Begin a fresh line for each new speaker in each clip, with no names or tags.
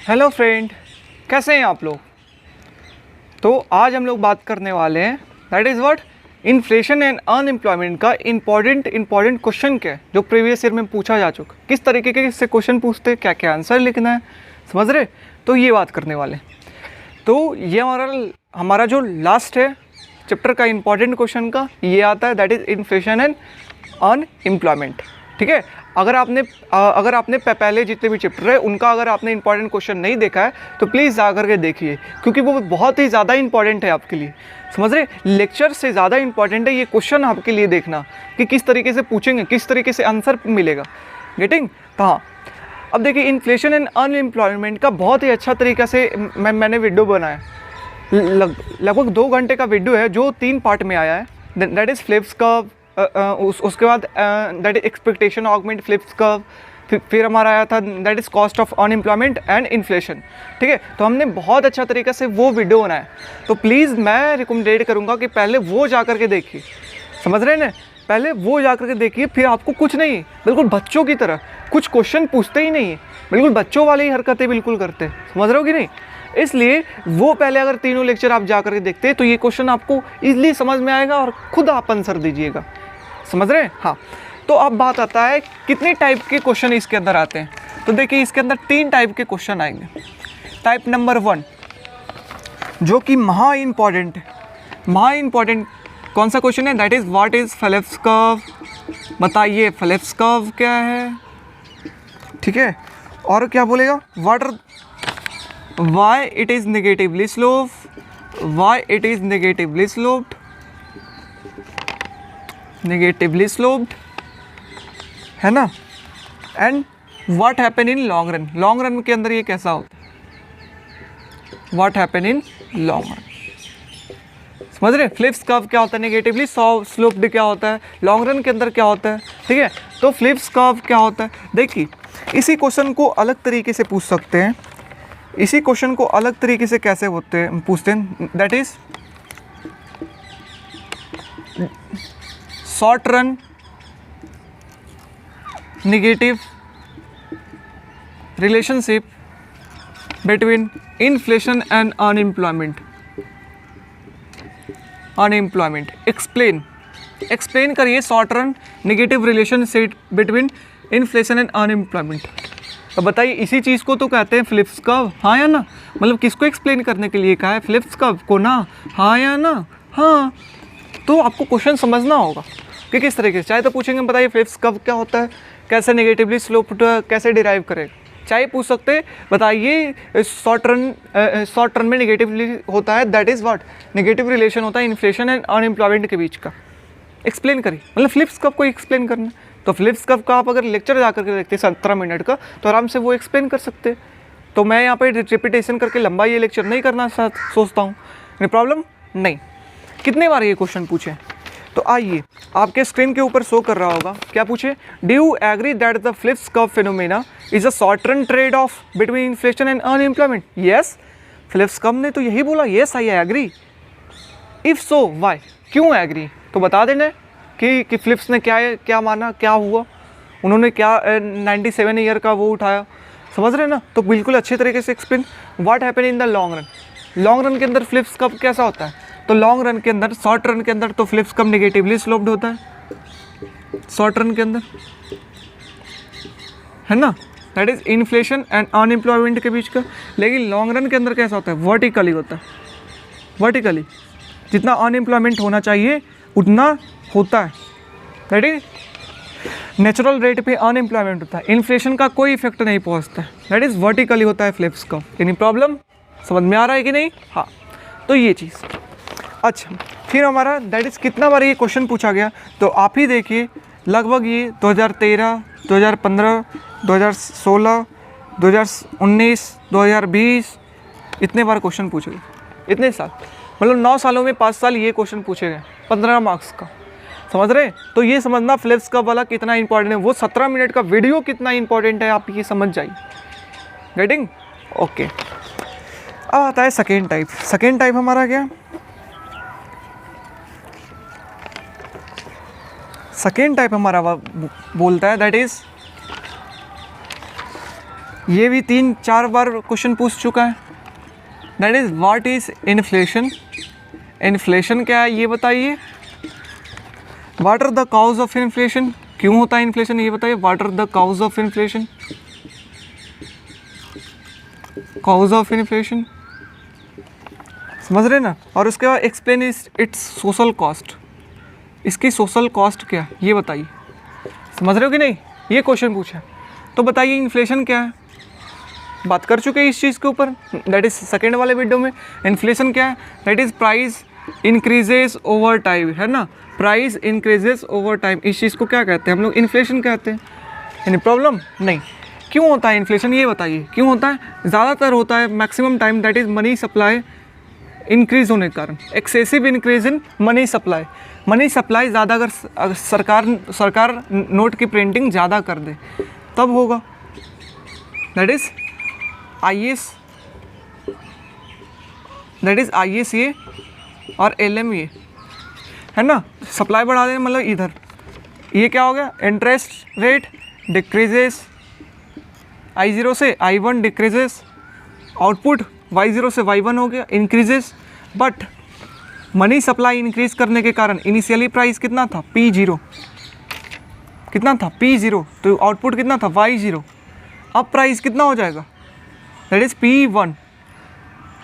Hello friend, कैसे हैं आप लोग। तो आज हम लोग बात करने वाले हैं that is what inflation and unemployment का इम्पॉर्टेंट क्वेश्चन क्या है जो प्रीवियस ईयर में पूछा जा चुका, किस तरीके के इससे क्वेश्चन पूछते हैं, क्या क्या आंसर लिखना है, समझ रहे। तो ये बात करने वाले हैं। तो ये हमारा जो लास्ट है चैप्टर का इम्पॉर्टेंट क्वेश्चन का ये आता है that is inflation and unemployment. ठीक है, अगर आपने पहले जितने भी चैप्टर है उनका अगर आपने इंपॉर्टेंट क्वेश्चन नहीं देखा है तो प्लीज़ जा करके देखिए, क्योंकि वो बहुत ही ज़्यादा इंपॉर्टेंट है आपके लिए, समझ रहे। लेक्चर से ज़्यादा इंपॉर्टेंट है ये क्वेश्चन आपके लिए देखना कि किस तरीके से पूछेंगे, किस तरीके से आंसर मिलेगा। गेटिंग। तो हाँ, अब देखिए इन्फ्लेशन एंड अनएम्प्लॉयमेंट का बहुत ही अच्छा तरीका से मैंने वीडियो बनाया, लगभग 2 घंटे का वीडियो है जो 3 पार्ट में आया है। दैट इज़ फ्लिप्स कर्व, उसके बाद that is expectation augmented Phillips curve, फिर हमारा आया था that is cost of unemployment and inflation. ठीक है, तो हमने बहुत अच्छा तरीके से वो वीडियो बनाया, तो प्लीज़ मैं रिकमेंडेड करूँगा कि पहले वो जा कर के देखिए, समझ रहे हैं ना। पहले वो जा कर के देखिए, फिर आपको कुछ नहीं, बिल्कुल बच्चों की तरह कुछ क्वेश्चन पूछते ही नहीं है, बिल्कुल बच्चों वाली ही हरकतें बिल्कुल करते हैं, समझ रहे हो कि नहीं। इसलिए वो पहले अगर तीनों लेक्चर आप जा करके देखते हैं तो ये क्वेश्चन आपको इजीली समझ में आएगा और खुद आप आंसर दीजिएगा, समझ रहे हैं। हाँ, तो अब बात आता है कितने टाइप के क्वेश्चन इसके अंदर आते हैं। तो देखिए इसके अंदर 3 टाइप के क्वेश्चन आएंगे। टाइप नंबर 1 जो कि महा इंपॉर्टेंट कौन सा क्वेश्चन है, that is what is Phillips curve. बताइए फिलिप्स कर्व क्या है। ठीक है, और क्या बोलेगा, why it is negatively slope, negatively sloped है ना। And what happen in long run के अंदर ये कैसा होता है, what happen in long run, समझ रहे। फ्लिप्स कर्व क्या होता है, नेगेटिवली स्लोप्ड क्या होता है, लॉन्ग रन के अंदर क्या होता है। ठीक है, तो फ्लिप्स कर्व क्या होता है। देखिए इसी क्वेश्चन को अलग तरीके से पूछ सकते हैं, इसी क्वेश्चन को अलग तरीके से कैसे पूछते हैं, that is short run negative relationship between inflation and unemployment. Explain करिए short run negative relationship between inflation and unemployment. तो बताइए इसी चीज़ को तो कहते हैं फ्लिप्स कर्व, हाँ या ना। मतलब किसको एक्सप्लेन करने के लिए कहा है, फ्लिप्स कर्व को ना, हाँ या ना। हाँ, तो आपको क्वेश्चन समझना होगा कि किस तरीके से, चाहे तो पूछेंगे बताइए फ्लिप्स कर्व क्या होता है, कैसे नेगेटिवली स्लोप्ड कैसे डिराइव करेगा, चाहे पूछ सकते हैं बताइए शॉर्ट रन में नेगेटिवली होता है, that is what negative relation होता है इन्फ्लेशन एंड अनएम्प्लॉयमेंट के बीच का। एक्सप्लेन करिए, मतलब फ्लिप्स कर्व को एक्सप्लेन करना। तो फ्लिप्स कर्व का आप अगर लेक्चर जा करके देखते हैं 17 मिनट का तो आराम से वो एक्सप्लेन कर सकते हैं। तो मैं यहाँ पे रिपीटेशन करके लंबा ये लेक्चर नहीं करना सोचता हूँ, नहीं प्रॉब्लम नहीं। कितने बार ये क्वेश्चन पूछे, तो आइए आपके स्क्रीन के ऊपर शो कर रहा होगा, क्या पूछे, do you agree that the Phillips curve phenomena is a short run trade off between inflation and unemployment. Yes, Phillips curve ने तो यही बोला, yes I agree. If so why, क्यों एग्री, तो बता देना कि फ्लिप्स ने क्या माना, क्या हुआ, उन्होंने क्या 97 ईयर का वो उठाया, समझ रहे हैं ना। तो बिल्कुल अच्छे तरीके से explain. What happen in the long run के अंदर फ्लिप्स कर्व कैसा होता है, तो लॉन्ग रन के अंदर, शॉर्ट रन के अंदर तो फ्लिप्स कर्व नेगेटिवली स्लोप्ड होता है शॉर्ट रन के अंदर, है ना, that is inflation and unemployment के बीच का। लेकिन लॉन्ग रन के अंदर कैसा होता है, वर्टिकली होता है, वर्टिकली जितना अनएम्प्लॉयमेंट होना चाहिए उतना होता है, दैट इज नेचुरल रेट पे अनएम्प्लॉयमेंट होता है, इन्फ्लेशन का कोई इफेक्ट नहीं पहुंचता है, दैट इज वर्टिकली होता है फ्लिप्स कर्व। एनी प्रॉब्लम, समझ में आ रहा है कि नहीं। हाँ, तो ये चीज़। अच्छा, फिर हमारा दैट इज़ कितना बार ये क्वेश्चन पूछा गया, तो आप ही देखिए लगभग ये 2013, 2015, 2016, 2019, 2020 इतने बार क्वेश्चन पूछे गए, इतने साल, मतलब 9 सालों में 5 साल ये क्वेश्चन पूछे गए 15 मार्क्स का, समझ रहे हैं। तो ये समझना फ्लिप्स कर्व वाला कितना इंपॉर्टेंट है, वो 17 मिनट का वीडियो कितना इंपॉर्टेंट है, आप ये समझ जाइए। Getting okay. अब आता है सेकेंड टाइप हमारा क्या, सेकेंड टाइप हमारा बोलता है दैट इज ये भी 3-4 बार क्वेश्चन पूछ चुका है। That is what is inflation. Inflation क्या है ये बताइए। What are the cause of inflation, क्यों होता है इन्फ्लेशन ये बताइए। What are the cause of inflation, cause of inflation, समझ रहे ना। और उसके बाद एक्सप्लेन इट्स सोशल कॉस्ट, इसकी सोशल कॉस्ट क्या है ये बताइए। समझ रहे हो कि नहीं, ये क्वेश्चन पूछा है। तो बताइए इन्फ्लेशन क्या है, बात कर चुके हैं इस चीज़ के ऊपर, दैट इज़ सेकेंड वाले वीडियो में। इन्फ्लेशन क्या है, that is price increases over time, है ना। प्राइस इंक्रीजेस ओवर टाइम, इस चीज़ को क्या कहते हैं हम लोग, इन्फ्लेशन कहते हैं। यानी प्रॉब्लम नहीं। क्यों होता है इन्फ्लेशन ये बताइए, क्यों होता है। ज़्यादातर होता है maximum time, that is money supply increase होने के कारण, excessive increase in money supply. Money supply ज़्यादा अगर सरकार नोट की प्रिंटिंग ज़्यादा कर दे तब होगा। दैट इज़ ISA और LMA, है ना। सप्लाई बढ़ा दें मतलब इधर, ये क्या हो गया, इंटरेस्ट रेट डिक्रीजेस, I0 से I1 डिक्रीजेस, आउटपुट Y0 से Y1 हो गया increases. But money supply increase करने के कारण इनिशियली प्राइस कितना था P0, कितना था P0, तो आउटपुट कितना था Y0। अब प्राइस कितना हो जाएगा, दैट इज़ P1,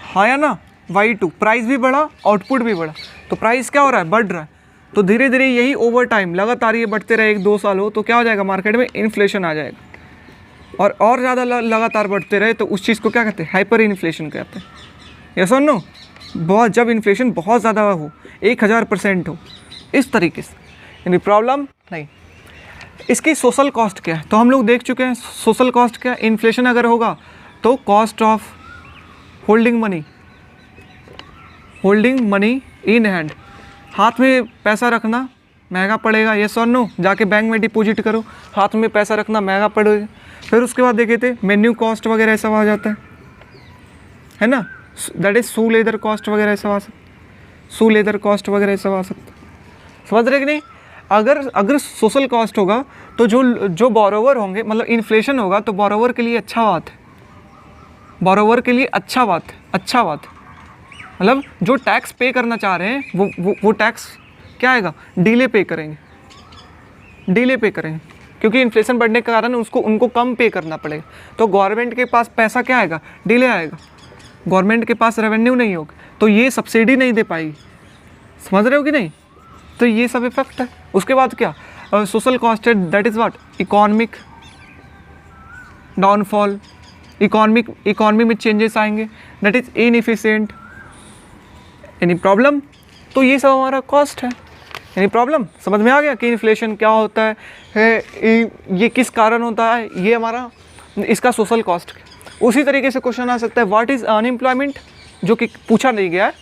हाँ या ना। Y2 प्राइस भी बढ़ा आउटपुट भी बढ़ा, तो प्राइस क्या हो रहा है, बढ़ रहा है। तो धीरे धीरे यही ओवर टाइम लगातार ये बढ़ते रहे, 1-2 साल हो, तो क्या हो जाएगा, मार्केट में इन्फ्लेशन आ जाएगा। और ज़्यादा लगातार बढ़ते रहे तो उस चीज़ को क्या कहते हैं, हाइपर इन्फ्लेशन कहते हैं। यस और नो। बहुत, जब इन्फ्लेशन बहुत ज़्यादा हो, 1000% हो, इस तरीके से, यानी प्रॉब्लम नहीं। इसकी सोशल कॉस्ट क्या है, तो हम लोग देख चुके हैं सोशल कॉस्ट क्या है। इन्फ्लेशन अगर होगा तो cost of holding money in hand, हाथ में पैसा रखना महंगा पड़ेगा। यस और नो। जाके बैंक में डिपॉजिट करो, हाथ में पैसा रखना महंगा पड़ेगा। फिर उसके बाद देखे थे मेन्यू कॉस्ट वगैरह ऐसा आ जाता है ना। That is shoe leather cost वगैरह ऐसा आ सकता, शू लेदर कॉस्ट वगैरह ऐसा आ सकता। समझ रहे कि नहीं। अगर सोशल कॉस्ट होगा तो जो बोरोवर होंगे, मतलब इन्फ्लेशन होगा तो बोरोवर के लिए अच्छा बात है, बोरोवर के लिए अच्छा बात है। मतलब जो टैक्स पे करना चाह रहे हैं वो टैक्स क्या आएगा, डिले पे करेंगे, क्योंकि इन्फ्लेशन बढ़ने के कारण उनको कम पे करना पड़ेगा। तो गवर्नमेंट के पास पैसा क्या आएगा, डिले आएगा, गवर्नमेंट के पास रेवेन्यू नहीं होगा, तो ये सब्सिडी नहीं दे पाएगी। समझ रहे हो कि नहीं। तो ये सब इफेक्ट है। उसके बाद क्या, सोशल कॉस्ट है, that is what, economic downfall, economy में चेंजेस आएंगे, दैट इज़ इनएफिशिएंट, यानी प्रॉब्लम। तो ये सब हमारा कॉस्ट है, यानी प्रॉब्लम। समझ में आ गया कि इन्फ्लेशन क्या होता है, ये किस कारण होता है, ये हमारा इसका सोशल कॉस्ट। उसी तरीके से क्वेश्चन आ सकता है व्हाट इज़ अनएम्प्लॉयमेंट, जो कि पूछा नहीं गया है,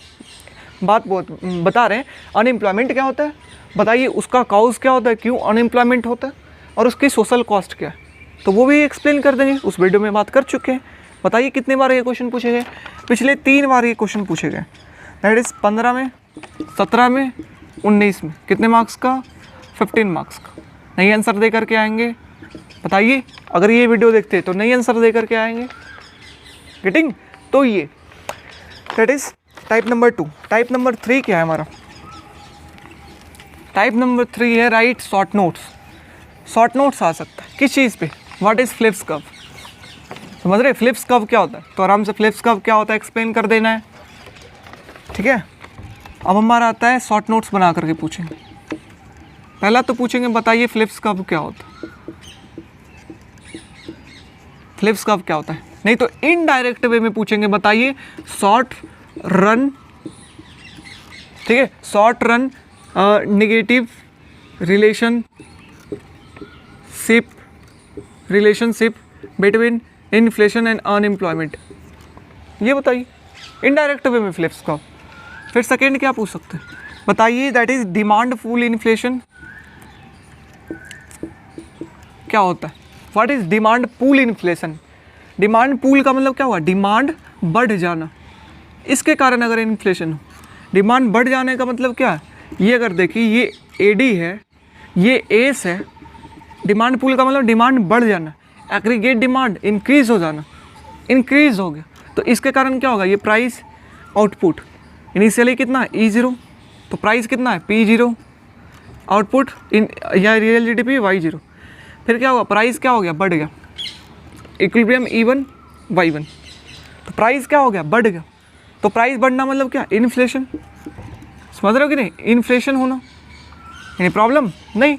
बात बहुत बता रहे हैं। अनएम्प्लॉयमेंट क्या होता है बताइए, उसका कॉज क्या होता है, क्यों अनएम्प्लॉयमेंट होता है, और उसकी सोशल कॉस्ट क्या है, तो वो भी एक्सप्लेन कर देंगे। उस वीडियो में बात कर चुके हैं। बताइए कितने बार ये क्वेश्चन पूछे गए, पिछले 3 बार ये क्वेश्चन पूछे गए। दैट इज़ 15 में, 17 में, 19 में। कितने मार्क्स का, 15 मार्क्स का। नहीं आंसर दे करके आएंगे, बताइए। अगर ये वीडियो देखते तो नहीं आंसर दे करके आएंगे, गेटिंग। तो ये that is type number 2। Type number 3 क्या है हमारा, टाइप नंबर 3 है write short notes. Short notes आ सकता है किस चीज़ पे, व्हाट इज़ फ्लिप्स कर्व। समझ रहे फ्लिप्स कर्व क्या होता है, तो आराम से फ्लिप्स कर्व क्या होता है एक्सप्लेन कर देना है, ठीक है। अब हमारा आता है शॉर्ट नोट्स बना करके पूछेंगे। पहला तो पूछेंगे बताइए फ्लिप्स कर्व क्या होता है, फ्लिप्स कर्व क्या होता है। नहीं तो इनडायरेक्ट वे में पूछेंगे बताइए शॉर्ट रन, ठीक है, short run negative relationship between inflation and unemployment, ये बताइए इनडायरेक्ट वे में फ्लिप्स कर्व। फिर सेकेंड क्या पूछ सकते हैं बताइए, that is demand pool inflation क्या होता है, what is demand pool inflation. Demand pool का मतलब क्या हुआ, डिमांड बढ़ जाना, इसके कारण अगर इन्फ्लेशन हो। डिमांड बढ़ जाने का मतलब क्या है, ये अगर देखिए ये AD है, ये एस है, डिमांड पूल का मतलब डिमांड बढ़ जाना। एग्रीगेट डिमांड इंक्रीज हो जाना, इंक्रीज हो गया, तो इसके कारण क्या होगा, ये प्राइस आउटपुट इनिशियली कितना E0, तो प्राइस कितना है P0, आउटपुट इन या रियल जीडीपी Y0, फिर क्या होगा, प्राइस क्या हो गया, बढ़ गया, इक्विलिब्रियम E1 Y1, तो प्राइस क्या हो गया, बढ़ गया, तो प्राइस बढ़ना मतलब क्या, इन्फ्लेशन, समझ रहे हो कि नहीं, इन्फ्लेशन होना, यानी प्रॉब्लम नहीं,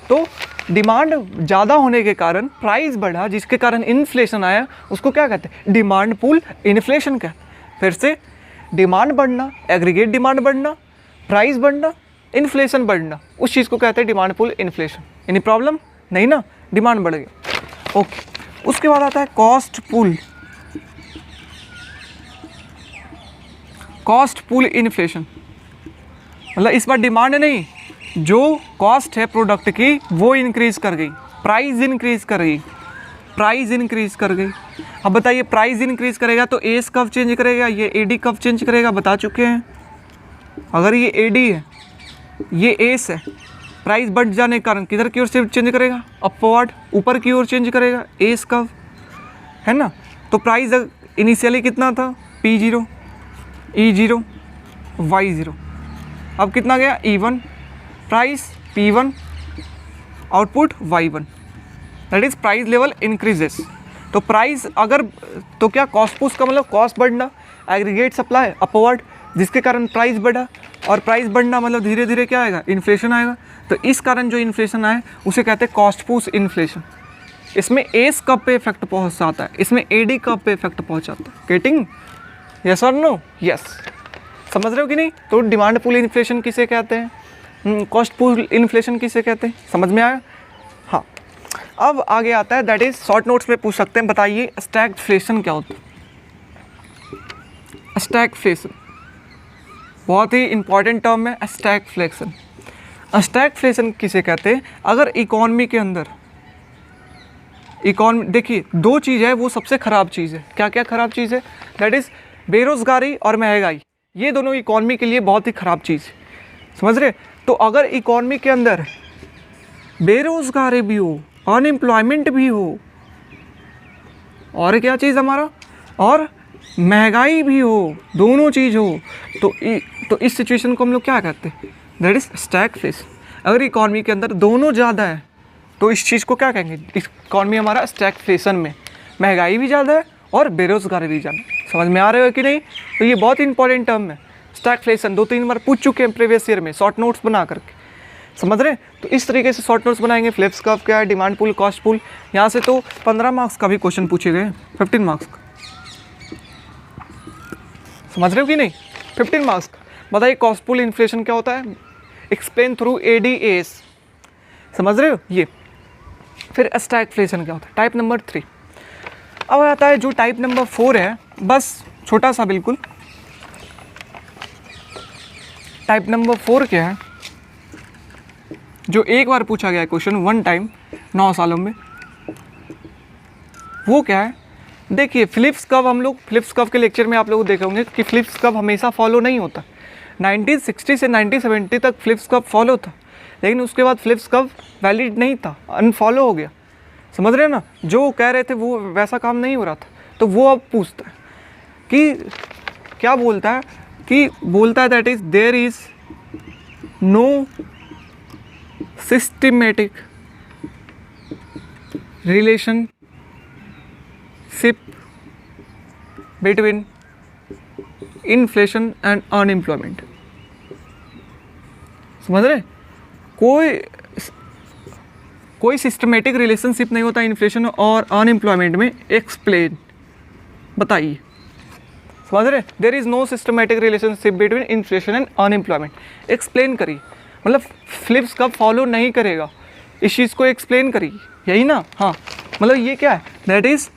तो डिमांड ज़्यादा होने के कारण प्राइस बढ़ा, जिसके कारण इन्फ्लेशन आया, उसको क्या कहते हैं, डिमांड पुल इन्फ्लेशन का। फिर से डिमांड बढ़ना, एग्रीगेट डिमांड बढ़ना, प्राइस बढ़ना, इन्फ्लेशन बढ़ना, उस चीज़ को कहते हैं डिमांड पुल इन्फ्लेशन, यानी प्रॉब्लम नहीं ना, डिमांड बढ़ गया। ओके, उसके बाद आता है कॉस्ट पुल, कॉस्ट पुल इन्फ्लेशन, मतलब इस बार डिमांड नहीं, जो कॉस्ट है प्रोडक्ट की वो इंक्रीज कर गई, प्राइस इंक्रीज कर गई, प्राइस इंक्रीज कर गई। अब बताइए प्राइस इंक्रीज करेगा तो एस कब चेंज करेगा, ये एडी कब चेंज करेगा, बता चुके हैं। अगर ये एडी है, ये एस है, प्राइस बढ़ जाने के कारण किधर की ओर से चेंज करेगा, अपवर्ड, ऊपर की ओर चेंज करेगा, एस कब, है ना। तो प्राइस इनिशियली कितना था, P0, E0, Y0, अब कितना गया, E1, price P1, output Y1, that is price level increases. तो प्राइस अगर, तो क्या कॉस्ट पुश का मतलब कॉस्ट बढ़ना, एग्रीगेट सप्लाई अपवर्ड, जिसके कारण प्राइस बढ़ा, और प्राइस बढ़ना मतलब धीरे धीरे क्या आएगा, इन्फ्लेशन आएगा। तो इस कारण जो इन्फ्लेशन आए उसे कहते हैं कॉस्ट पुश इन्फ्लेशन। इसमें एस कब पे इफेक्ट पहुंचाता है, इसमें एडी कब पे इफेक्ट पहुंचाता है, गेटिंग, यस और नो, यस, समझ रहे हो कि नहीं। तो डिमांड पुल इन्फ्लेशन किसे कहते हैं, कॉस्ट पुल इन्फ्लेशन किसे कहते हैं, समझ में आया। हाँ, अब आगे आता है, दैट इज शॉर्ट नोट्स में पूछ सकते हैं, बताइए स्टैगफ्लेशन क्या होता है। स्टैगफ्लेशन बहुत ही इंपॉर्टेंट टर्म है, स्टैगफ्लेशन। स्टैगफ्लेशन किसे कहते हैं, अगर इकोनॉमी के अंदर, इकोनॉमी देखिए दो चीज़ है, वो सबसे ख़राब चीज़ है, क्या क्या ख़राब चीज़ है, दैट इज़ बेरोज़गारी और महंगाई, ये दोनों इकोनॉमी के लिए बहुत ही ख़राब चीज़ है, समझ रहे। तो अगर इकोनॉमी के अंदर बेरोज़गारी भी हो, अनएम्प्लॉयमेंट भी हो, और क्या चीज़ हमारा, और महंगाई भी हो, दोनों चीज़ हो, तो इस सिचुएशन को हम लोग क्या कहते हैं, दैट इज स्टैगफ्लेशन। अगर इकोनॉमी के अंदर दोनों ज़्यादा है तो इस चीज़ को क्या कहेंगे, इकोनॉमी हमारा स्टैगफ्लेशन में, महंगाई भी ज़्यादा है और बेरोज़गारी भी ज़्यादा, समझ में आ रहे हो कि नहीं। तो ये बहुत इंपॉर्टेंट टर्म है स्टैगफ्लेशन, 2-3 बार पूछ चुके हैं प्रीवियस ईयर में शॉर्ट नोट्स बना करके, समझ रहे। तो इस तरीके से शॉर्ट नोट्स बनाएंगे। फ्लिप्स कर्व क्या है, डिमांड पुल, कॉस्ट पुल, यहाँ से तो 15 मार्क्स का भी क्वेश्चन पूछे गए, 15 मार्क्स का, समझ रहे हो कि नहीं, 15 मार्क्स का। बताइए कॉस्ट पुल इन्फ्लेशन क्या होता है, एक्सप्लेन थ्रू ADAS, समझ रहे हो ये। फिर स्टैगफ्लेशन क्या होता है, टाइप नंबर 3। अब आता है जो टाइप नंबर 4 है, बस छोटा सा बिल्कुल। टाइप नंबर 4 क्या है, जो एक बार पूछा गया है क्वेश्चन, 1 टाइम 9 सालों में, वो क्या है। देखिए फ्लिप्स कर्व, हम लोग फ्लिप्स कर्व के लेक्चर में आप लोग देखे होंगे कि फ्लिप्स कर्व हमेशा फॉलो नहीं होता। 1960 से 1970 तक फ्लिप्स कर्व फॉलो था, लेकिन उसके बाद फ्लिप्स कर्व वैलिड नहीं था, अनफॉलो हो गया, समझ रहे हैं ना। जो कह रहे थे वो वैसा काम नहीं हो रहा था, तो वो अब पूछता है कि क्या बोलता है, कि बोलता है that is there is no systematic relationship between inflation and unemployment, समझ रहे। कोई सिस्टमेटिक रिलेशनशिप नहीं होता इन्फ्लेशन और अनएम्प्लॉयमेंट में, एक्सप्लेन, बताइए, समझ रहे। There is no systematic relationship between inflation and unemployment, explain करिए, मतलब फ्लिप्स कर्व फॉलो नहीं करेगा, इस चीज़ को एक्सप्लेन करिए, यही ना। हाँ, मतलब ये क्या है, दैट इज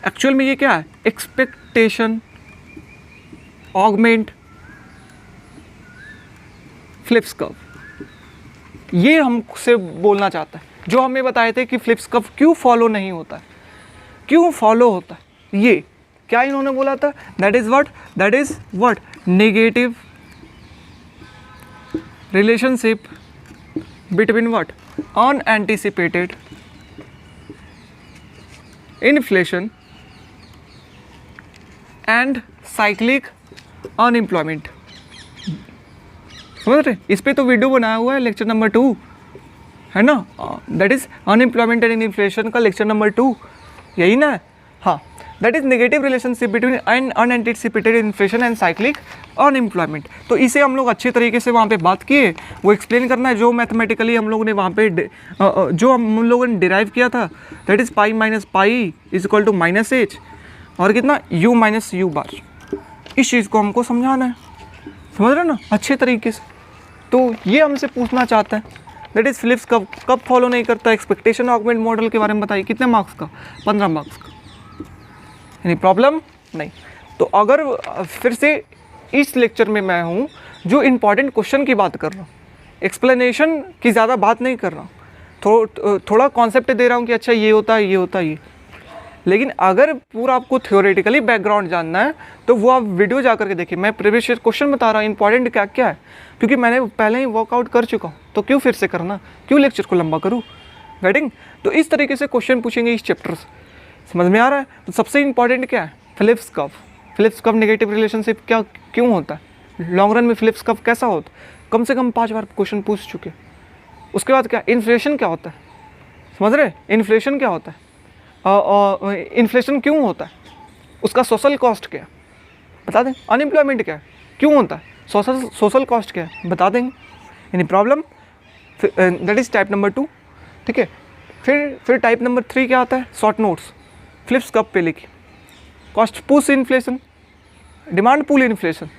एक्चुअल में ये क्या है, एक्सपेक्टेशन ऑगमेंट फ्लिप्स कर्व, ये हमसे बोलना चाहता है। जो हमें बताए थे कि फ्लिप्स कर्व क्यों फॉलो नहीं होता है, क्यों फॉलो होता है, ये क्या इन्होंने बोला था, that is what, negative relationship between what, unanticipated inflation and cyclic unemployment. समझ रहे? इस पे तो वीडियो बनाया हुआ है, लेक्चर नंबर 2 है ना, that is unemployment and inflation का लेक्चर नंबर 2, यही ना? हाँ, that is negative relationship between unanticipated inflation and cyclic unemployment. तो इसे हम लोग अच्छे तरीके से वहाँ पे बात किए, वो एक्सप्लेन करना है जो मैथमेटिकली हम लोगों ने वहाँ पे जो हम लोगों ने डिराइव किया था, that is pi minus pi is equal to minus H और कितना यू माइनस यू बार। इस चीज़ को हमको समझाना है, समझ रहे ना, अच्छे तरीके से। तो ये हमसे पूछना चाहता है, दैट इज फिलिप्स कब फॉलो नहीं करता, एक्सपेक्टेशन ऑगमेंट मॉडल के बारे में बताइए। कितने मार्क्स का? 15 मार्क्स का। यानी प्रॉब्लम नहीं। तो अगर फिर से इस लेक्चर में मैं हूँ जो इम्पॉर्टेंट क्वेश्चन की बात कर रहा हूँ, एक्सप्लेनेशन की ज़्यादा बात नहीं कर रहा हूँ, थोड़ा कॉन्सेप्ट दे रहा हूँ कि अच्छा ये होता है, ये होता है, ये। लेकिन अगर पूरा आपको थ्योरेटिकली बैकग्राउंड जानना है तो वो आप वीडियो जा करके देखिए। मैं प्रीवियस ईयर क्वेश्चन बता रहा हूँ इंपॉर्टेंट क्या क्या है, क्योंकि मैंने पहले ही वर्कआउट कर चुका हूँ, तो क्यों फिर से करना, क्यों लेक्चर को लंबा करूँ, गेटिंग? तो इस तरीके से क्वेश्चन पूछेंगे इस चैप्टर से, समझ में आ रहा है? तो सबसे इंपॉर्टेंट क्या है? Phillips curve. Phillips curve negative relationship क्या क्यों होता है, लॉन्ग रन में फिलिप्स कर्व कैसा होता है, कम से कम 5 बार क्वेश्चन पूछ चुके। उसके बाद क्या, इन्फ्लेशन क्या होता है, समझ रहे? इन्फ्लेशन क्या होता है, इन्फ्लेशन क्यों होता है, उसका सोशल कॉस्ट क्या है बता दें। अनएम्प्लॉयमेंट क्या है, क्यों होता है, सोशल कॉस्ट क्या है बता देंगे। यानी problem, that is type number 2, ठीक है। फिर टाइप नंबर 3 क्या आता है, शॉर्ट नोट्स। फिलिप्स कर्व पे लिखिए, cost push inflation, demand pull inflation,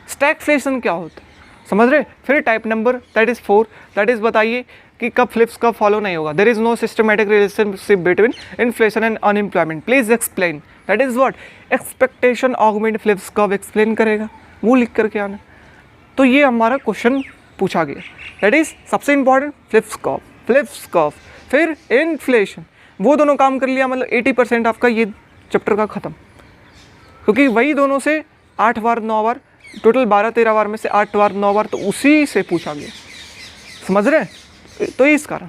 stagflation क्या होता है, समझ रहे? फिर type number that is 4, that is बताइए कि कब फिलिप्स कर्व फॉलो नहीं होगा। There is no systematic relationship between inflation and unemployment, please explain. That is what, expectation augmented Phillips curve explain करेगा, वो लिख करके आना। तो ये हमारा क्वेश्चन पूछा गया, दैट इज सबसे इंपॉर्टेंट फिलिप्स कर्व। फिर इन्फ्लेशन, वो दोनों काम कर लिया, मतलब 80% आपका ये चैप्टर का ख़त्म, क्योंकि वही दोनों से 8 बार 9 बार, टोटल 12-13 बार में से 8 बार 9 बार तो उसी से पूछा गया, समझ रहे? तो इस कारण,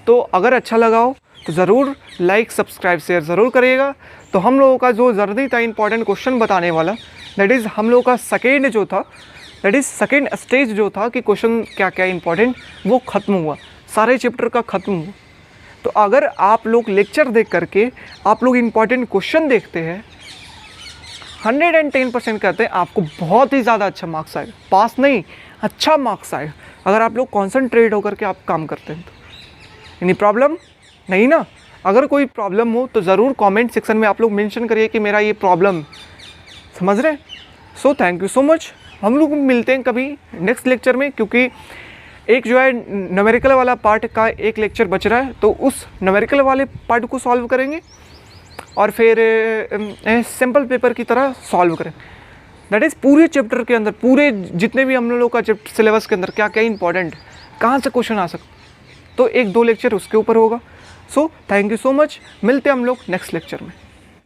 तो अगर अच्छा लगा हो तो ज़रूर लाइक सब्सक्राइब शेयर ज़रूर करिएगा। तो हम लोगों का जो जर्नी था इंपॉर्टेंट क्वेश्चन बताने वाला, दैट इज़ हम लोगों का सेकेंड जो था, दैट इज़ सेकेंड स्टेज जो था कि क्वेश्चन क्या क्या इंपॉर्टेंट, वो ख़त्म हुआ, सारे चैप्टर का ख़त्म हुआ। तो अगर आप लोग लेक्चर देख करके आप लोग इंपॉर्टेंट क्वेश्चन देखते हैं, 110% कहते हैं आपको बहुत ही ज़्यादा अच्छा मार्क्स आएगा, पास नहीं अच्छा मार्क्स आएगा, अगर आप लोग कॉन्सेंट्रेट होकर के आप काम करते हैं तो। यानी प्रॉब्लम नहीं ना? अगर कोई प्रॉब्लम हो तो ज़रूर कमेंट सेक्शन में आप लोग मेंशन करिए कि मेरा ये प्रॉब्लम, समझ रहे? So thank you so much. हम लोग मिलते हैं कभी नेक्स्ट लेक्चर में, क्योंकि एक जो है न्यूमेरिकल वाला पार्ट का एक लेक्चर बच रहा है, तो उस न्यूमेरिकल वाले पार्ट को सॉल्व करेंगे और फिर सिंपल पेपर की तरह सॉल्व करें। दैट इज़ पूरे चैप्टर के अंदर, पूरे जितने भी हम लोग का चैप्टर सिलेबस के अंदर क्या क्या इंपॉर्टेंट, कहाँ से क्वेश्चन आ सकते, तो 1-2 लेक्चर उसके ऊपर होगा। So thank you so much, मिलते हैं हम लोग नेक्स्ट लेक्चर में।